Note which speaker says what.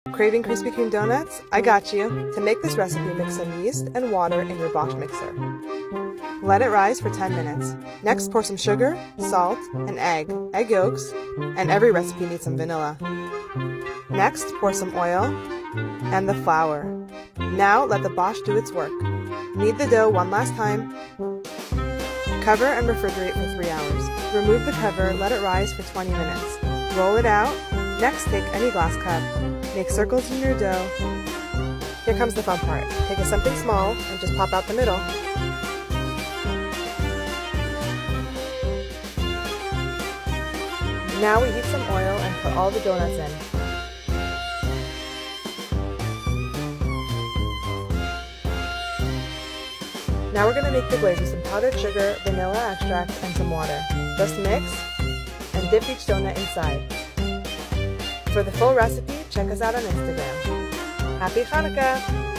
Speaker 1: Craving Krispy Kreme donuts? I got you. To make this recipe, mix some yeast and water in your Bosch mixer. Let it rise for 10 minutes. Next, pour some sugar, salt, and egg yolks, and every recipe needs some vanilla. Next, pour some oil and the flour. Now, let the Bosch do its work. Knead the dough one last time. Cover and refrigerate for 3 hours. Remove the cover, let it rise for 20 minutes. Roll it out. Next, take any glass cup. Make circles in your dough. Here comes the fun part. Take something small and just pop out the middle. Now we heat some oil and put all the donuts in. Now we're going to make the glaze with some powdered sugar, vanilla extract, and some water. Just mix and dip each donut inside. For the full recipe, check us out on Instagram. Happy Hanukkah!